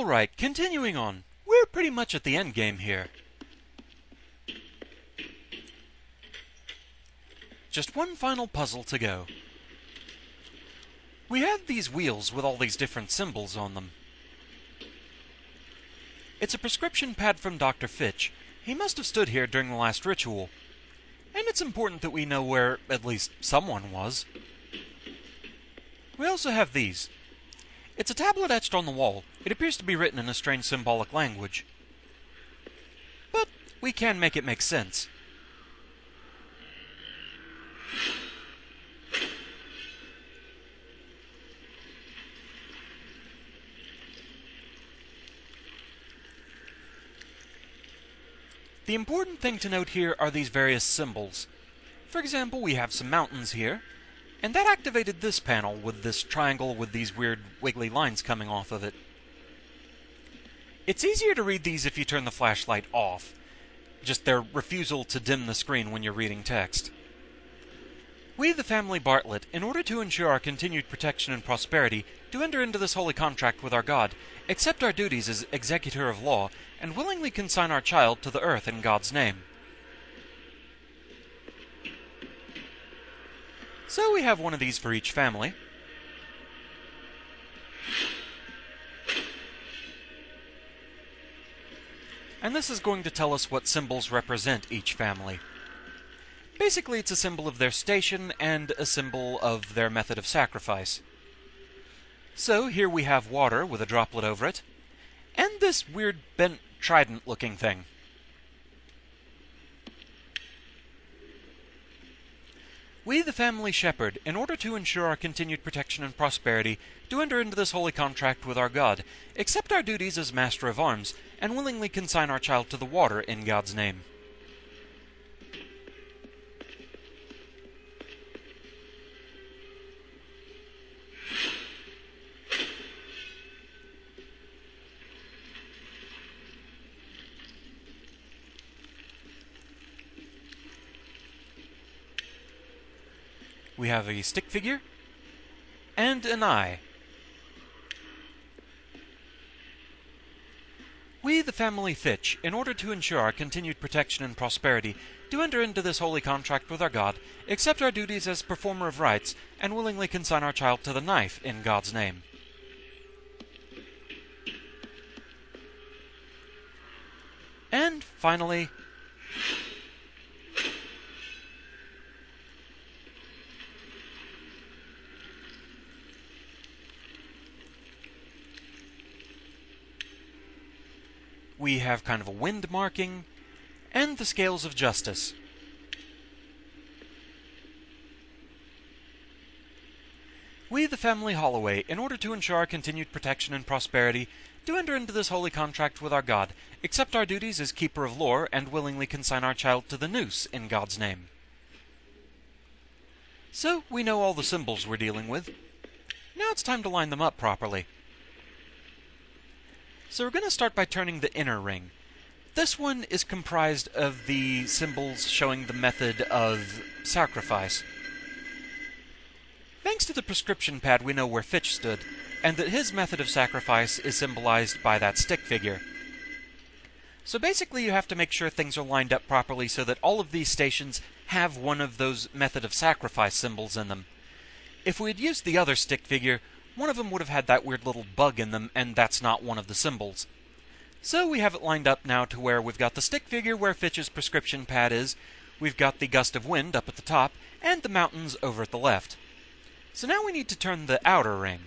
Alright, continuing on. We're pretty much at the end game here. Just one final puzzle to go. We have these wheels with all these different symbols on them. It's a prescription pad from Dr. Fitch. He must have stood here during the last ritual. And it's important that we know where at least someone was. We also have these. It's a tablet etched on the wall. It appears to be written in a strange symbolic language. But we can make it make sense. The important thing to note here are these various symbols. For example, we have some mountains here, and that activated this panel with this triangle with these weird wiggly lines coming off of it. It's easier to read these if you turn the flashlight off, just their refusal to dim the screen when you're reading text. We, the family Bartlett, in order to ensure our continued protection and prosperity, do enter into this holy contract with our God, accept our duties as executor of law, and willingly consign our child to the earth in God's name. So we have one of these for each family. And this is going to tell us what symbols represent each family. Basically, it's a symbol of their station and a symbol of their method of sacrifice. So here we have water with a droplet over it, and this weird bent trident-looking thing. We, the family shepherd, in order to ensure our continued protection and prosperity, do enter into this holy contract with our God, accept our duties as master of arms, and willingly consign our child to the water in God's name. We have a stick figure and an eye. We, the family Fitch, in order to ensure our continued protection and prosperity, do enter into this holy contract with our God, accept our duties as performer of rites, and willingly consign our child to the knife in God's name. And finally, we have kind of a wind marking, and the scales of justice. We, the family Holloway, in order to ensure our continued protection and prosperity, do enter into this holy contract with our God, accept our duties as keeper of lore, and willingly consign our child to the noose in God's name. So, we know all the symbols we're dealing with. Now it's time to line them up properly. So we're going to start by turning the inner ring. This one is comprised of the symbols showing the method of sacrifice. Thanks to the prescription pad, we know where Fitch stood, and that his method of sacrifice is symbolized by that stick figure. So basically you have to make sure things are lined up properly so that all of these stations have one of those method of sacrifice symbols in them. If we had used the other stick figure, one of them would have had that weird little bug in them, and that's not one of the symbols. So we have it lined up now to where we've got the stick figure where Fitch's prescription pad is, we've got the gust of wind up at the top, and the mountains over at the left. So now we need to turn the outer ring.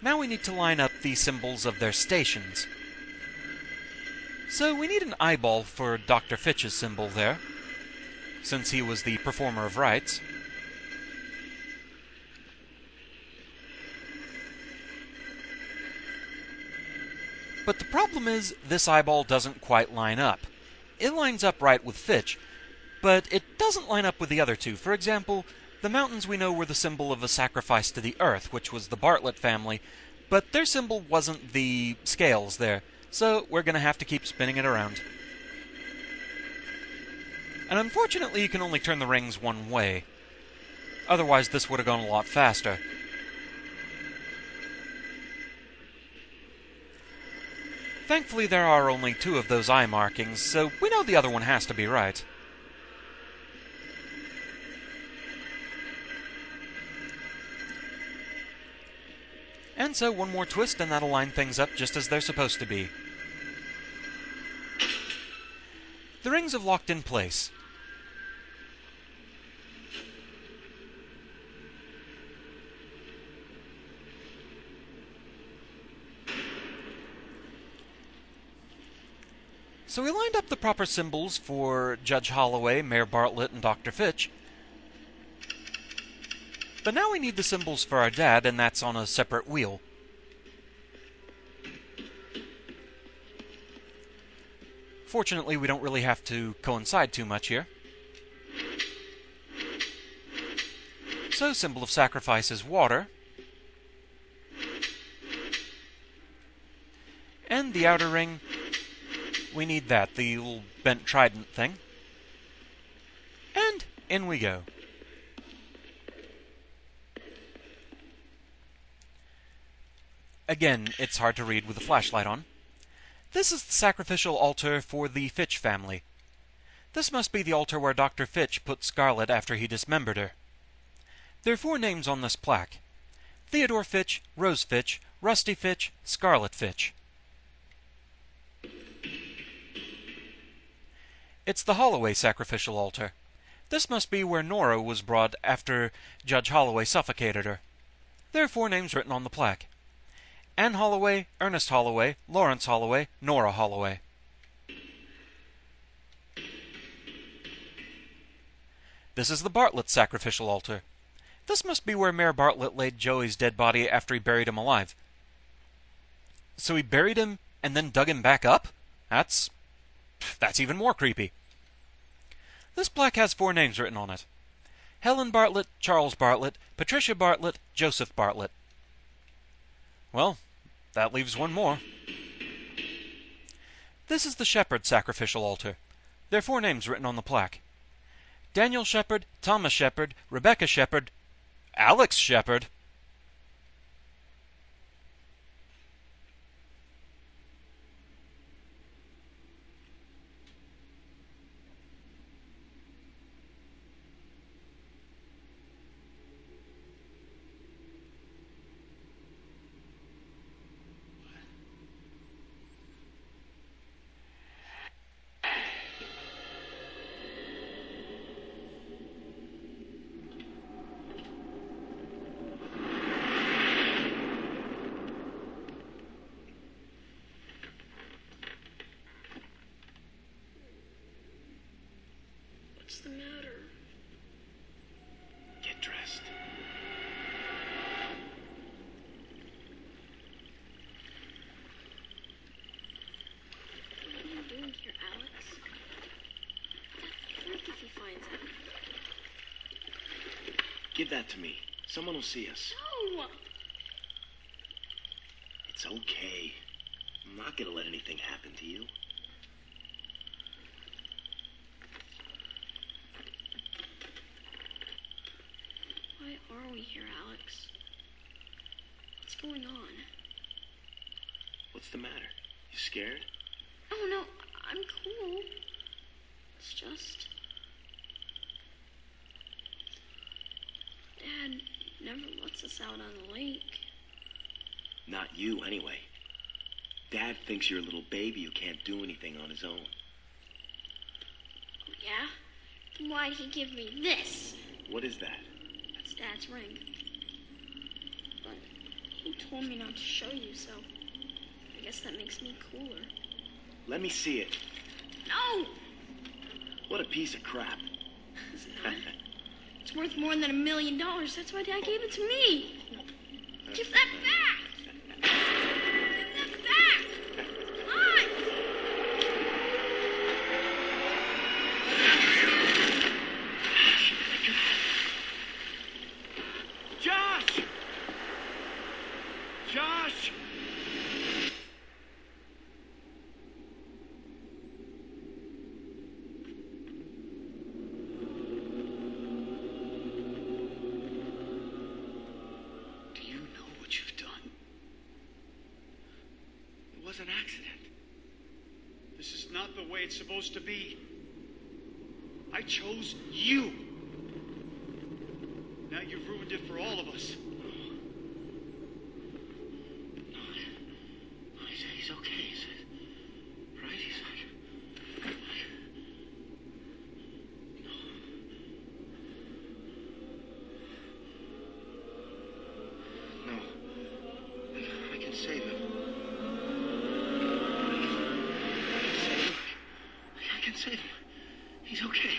Now we need to line up the symbols of their stations. So we need an eyeball for Dr. Fitch's symbol there, since he was the performer of rites. But the problem is, this eyeball doesn't quite line up. It lines up right with Fitch, but it doesn't line up with the other two. For example, the mountains we know were the symbol of a sacrifice to the earth, which was the Bartlett family, but their symbol wasn't the scales there, so we're going to have to keep spinning it around. And unfortunately, you can only turn the rings one way. Otherwise, this would have gone a lot faster. Thankfully, there are only 2 of those eye markings, so we know the other one has to be right. And so, one more twist and that'll line things up just as they're supposed to be. The rings have locked in place. So we lined up the proper symbols for Judge Holloway, Mayor Bartlett, and Dr. Fitch. But now we need the symbols for our dad, and that's on a separate wheel. Fortunately, we don't really have to coincide too much here. So, symbol of sacrifice is water. And the outer ring, we need that, the little bent trident thing. And in we go. Again, it's hard to read with a flashlight on. This is the sacrificial altar for the Fitch family. This must be the altar where Dr. Fitch put Scarlet after he dismembered her. There are 4 names on this plaque: Theodore Fitch, Rose Fitch, Rusty Fitch, Scarlet Fitch. It's the Holloway sacrificial altar. This must be where Nora was brought after Judge Holloway suffocated her. There are 4 names written on the plaque: Anne Holloway, Ernest Holloway, Lawrence Holloway, Nora Holloway. This is the Bartlett sacrificial altar. This must be where Mayor Bartlett laid Joey's dead body after he buried him alive. So he buried him and then dug him back up? That's even more creepy. This plaque has 4 names written on it: Helen Bartlett, Charles Bartlett, Patricia Bartlett, Joseph Bartlett. Well, that leaves 1 more. This is the Shepherd sacrificial altar. There are 4 names written on the plaque: Daniel Shepherd, Thomas Shepherd, Rebecca Shepherd, Alex Shepherd. What's the matter? Get dressed. What are you doing here, Alex? What if he finds out? Give that to me. Someone will see us. No! It's okay. I'm not gonna let anything happen to you. Why are we here, Alex? What's going on? What's the matter? You scared? Oh, no, I'm cool. It's just... Dad never lets us out on the lake. Not you, anyway. Dad thinks you're a little baby who can't do anything on his own. Oh, yeah? Then why'd he give me this? What is that? That's Dad's ring. But he told me not to show you, so I guess that makes me cooler. Let me see it. No! What a piece of crap. It's not. It's worth more than $1 million. That's why Dad gave it to me. Give that back! Give that back! Come on! Josh! Josh! Do you know what you've done? It was an accident. not the way it's supposed to be. I chose you. Now you've ruined it for all of us. No, he's okay. Right? He's like... No. I can save him. I can save him. He's okay.